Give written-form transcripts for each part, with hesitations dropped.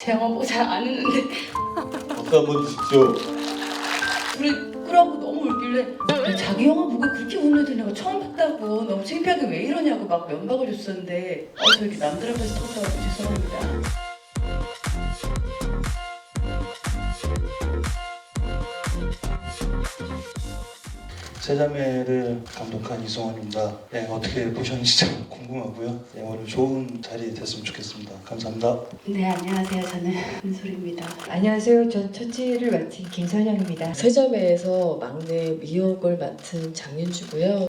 제 영화 보고 잘 안 웃는데 박수 한번 주십시오. 둘이 끄라고 너무 울길래 자기 영화 보고 그렇게 웃는 애가 처음 봤다고 너무 창피하게 왜 이러냐고 막 면박을 줬었는데 저 이렇게 남들 앞에서 터져가지고 죄송합니다. 세자매를 감독한 이승원입니다. 네, 어떻게 보셨는지 참 궁금하고요. 네, 오늘 좋은 자리 됐으면 좋겠습니다. 감사합니다. 네, 안녕하세요. 저는 은솔입니다. 안녕하세요. 전 첫째를 맡은 김선영입니다. 세자매에서 막내 미역을 맡은 장윤주고요.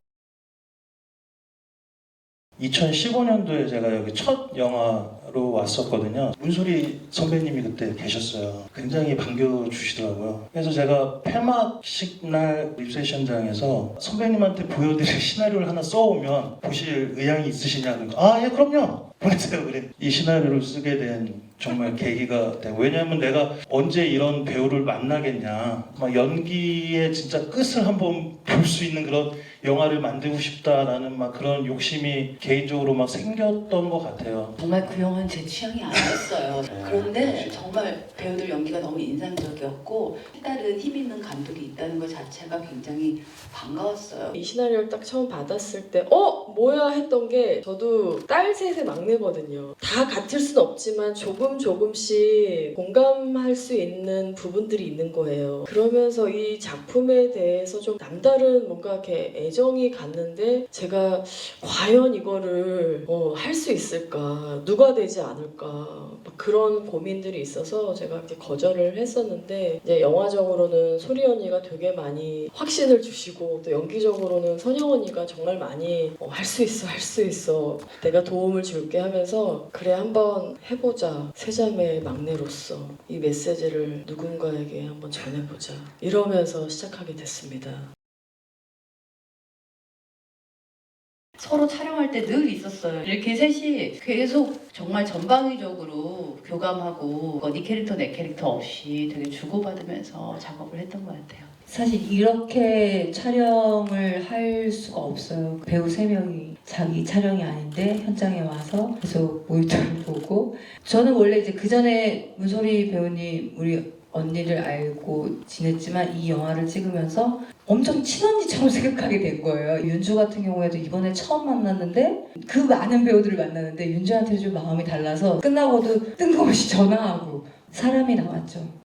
2015년도에 제가 여기 첫 영화로 왔었거든요. 문소리 선배님이 그때 계셨어요. 굉장히 반겨주시더라고요. 그래서 제가 폐막식 날 리셉션장에서 선배님한테 보여드릴 시나리오를 하나 써오면 보실 의향이 있으시냐? 그러니까 예, 그럼요. 보내세요. 그래. 이 시나리오를 쓰게 된 정말 계기가 되고, 왜냐하면 내가 언제 이런 배우를 만나겠냐, 막 연기의 진짜 끝을 한번 볼 수 있는 그런 영화를 만들고 싶다라는 막 그런 욕심이 개인적으로 막 생겼던 것 같아요. 정말 그 영화는 제 취향이 아니었어요. 그런데 역시. 정말 배우들 연기가 너무 인상적이었고 다른 힘 있는 감독이 있다는 것 자체가 굉장히 반가웠어요. 이 시나리오를 딱 처음 받았을 때 뭐야 했던 게, 저도 딸 셋의 막내거든요. 다 같을 순 없지만 조금씩 공감할 수 있는 부분들이 있는 거예요. 그러면서 이 작품에 대해서 좀 남다른 뭔가 이렇게 애정이 갔는데, 제가 과연 이거를 할 수 있을까, 누가 되지 않을까, 막 그런 고민들이 있어서 제가 이렇게 거절을 했었는데, 이제 영화적으로는 소리 언니가 되게 많이 확신을 주시고, 또 연기적으로는 선영 언니가 정말 많이 할 수 있어 내가 도움을 줄게 하면서, 그래 한번 해보자, 세자매의 막내로서 이 메시지를 누군가에게 한번 전해보자, 이러면서 시작하게 됐습니다. 서로 촬영할 때 늘 있었어요. 이렇게 셋이 계속 정말 전방위적으로 교감하고 네 캐릭터 내 캐릭터 없이 되게 주고받으면서 작업을 했던 것 같아요. 사실 이렇게 촬영을 할 수가 없어요. 배우 3명이 자기 촬영이 아닌데 현장에 와서 계속 모니터를 보고, 저는 원래 이제 그 전에 문소리 배우님 우리 언니를 알고 지냈지만 이 영화를 찍으면서 엄청 친언니처럼 생각하게 된 거예요. 윤주 같은 경우에도 이번에 처음 만났는데 그 많은 배우들을 만났는데 윤주한테 좀 마음이 달라서 끝나고도 뜬금없이 전화하고 사람이 나왔죠.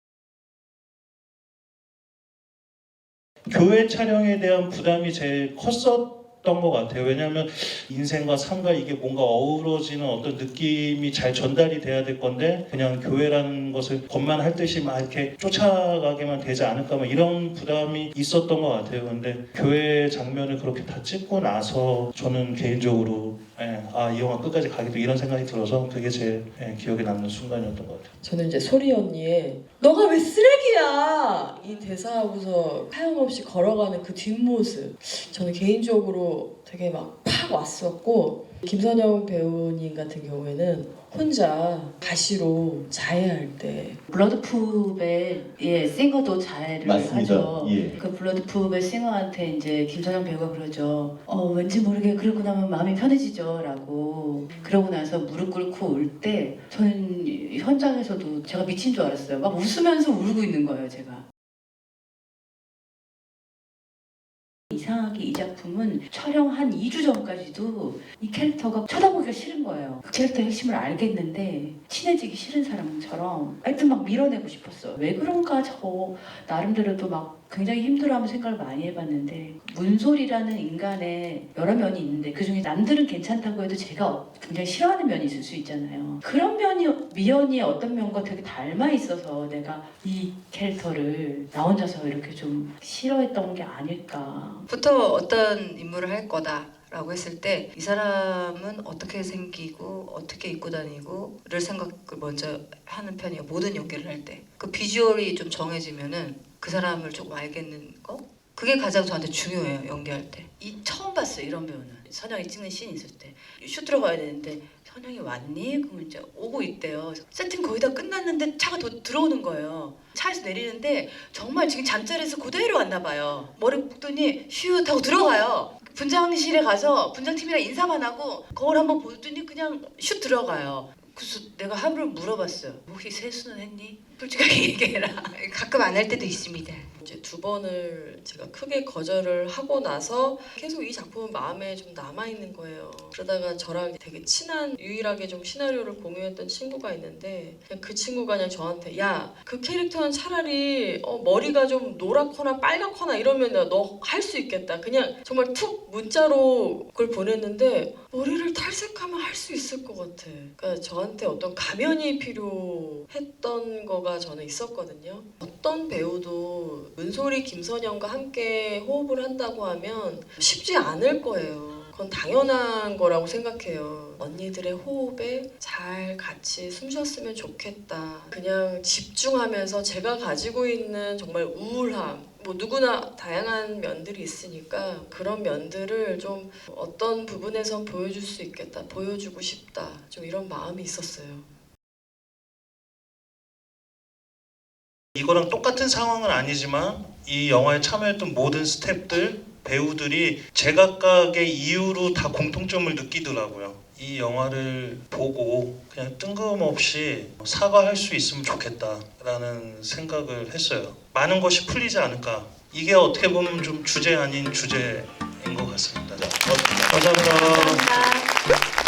교회 촬영에 대한 부담이 제일 컸었던 것 같아요. 왜냐하면 인생과 삶과 이게 뭔가 어우러지는 어떤 느낌이 잘 전달이 돼야 될 건데, 그냥 교회라는 것을 겉만 할 듯이 막 이렇게 쫓아가게만 되지 않을까, 막 이런 부담이 있었던 것 같아요. 근데 교회 장면을 그렇게 다 찍고 나서 저는 개인적으로 이 영화 끝까지 가겠다, 이런 생각이 들어서 그게 제일 기억에 남는 순간이었던 것 같아요. 저는 이제 소리 언니의 "너가 왜 쓰레기야!" 이 대사하고서 하염없이 걸어가는 그 뒷모습, 저는 개인적으로 되게 막 팍 왔었고, 김선영 배우님 같은 경우에는 혼자 가시로 자해할 때 블러드풋의 싱어도 자해를 맞습니다. 하죠. 예. 그 블러드풋의 싱어한테 이제 김선영 배우가 그러죠. 왠지 모르게 그러고 나면 마음이 편해지죠 라고. 그러고 나서 무릎 꿇고 울 때 저는 현장에서도 제가 미친 줄 알았어요. 막 웃으면서 울고 있는 거예요, 제가. 이상하게 이 작품은 촬영 한 2주 전까지도 이 캐릭터가 쳐다보기가 싫은 거예요. 그 캐릭터의 핵심을 알겠는데 친해지기 싫은 사람처럼 하여튼 막 밀어내고 싶었어요. 왜 그런가, 저 나름대로도 막 굉장히 힘들어하면 생각을 많이 해봤는데, 문솔이라는 인간의 여러 면이 있는데 그중에 남들은 괜찮다고 해도 제가 굉장히 싫어하는 면이 있을 수 있잖아요. 그런 면이 미연이 어떤 면과 되게 닮아 있어서 내가 이 캐릭터를 나 혼자서 이렇게 좀 싫어했던 게 아닐까. 부터 어떤 인물을 할 거다라고 했을 때 이 사람은 어떻게 생기고 어떻게 입고 다니고를 생각을 먼저 하는 편이에요. 모든 연기를 할 때 그 비주얼이 좀 정해지면은 그 사람을 조금 알겠는 거, 그게 가장 저한테 중요해요. 연기할 때. 처음 봤어요, 이런 배우는. 선영이 찍는 씬이 있을 때 슛 들어가야 되는데 선영이 왔니? 그러면 이제 오고 있대요. 세팅 거의 다 끝났는데 차가 들어오는 거예요. 차에서 내리는데 정말 지금 잠자리에서 그대로 왔나 봐요. 머리 묶더니 슛 하고 들어가요. 분장실에 가서 분장팀이랑 인사만 하고 거울 한번 보더니 그냥 슛 들어가요. 그래서 내가 하루를 물어봤어요. 혹시 세수는 했니? 솔직하게 얘기해라. 가끔 안 할 때도 있습니다. 이제 2번을 제가 크게 거절을 하고 나서 계속 이 작품은 마음에 좀 남아있는 거예요. 그러다가 저랑 되게 친한, 유일하게 좀 시나리오를 공유했던 친구가 있는데 그냥 그 친구가 그냥 저한테 야, 그 캐릭터는 차라리 머리가 좀 노랗거나 빨갛거나 이러면 너 할 수 있겠다. 그냥 정말 툭 문자로 그걸 보냈는데 머리를 탈색하면 할 수 있을 것 같아. 그러니까 저한테 어떤 가면이 필요했던 거가 저는 있었거든요. 어떤 배우도 문소리, 김선영과 함께 호흡을 한다고 하면 쉽지 않을 거예요. 그건 당연한 거라고 생각해요. 언니들의 호흡에 잘 같이 숨 쉬었으면 좋겠다. 그냥 집중하면서 제가 가지고 있는 정말 우울함, 뭐 누구나 다양한 면들이 있으니까 그런 면들을 좀 어떤 부분에선 보여줄 수 있겠다, 보여주고 싶다, 좀 이런 마음이 있었어요. 이거랑 똑같은 상황은 아니지만 이 영화에 참여했던 모든 스태프들, 배우들이 제각각의 이유로 다 공통점을 느끼더라고요. 이 영화를 보고 그냥 뜬금없이 사과할 수 있으면 좋겠다라는 생각을 했어요. 많은 것이 풀리지 않을까. 이게 어떻게 보면 좀 주제 아닌 주제인 것 같습니다. 감사합니다. 감사합니다.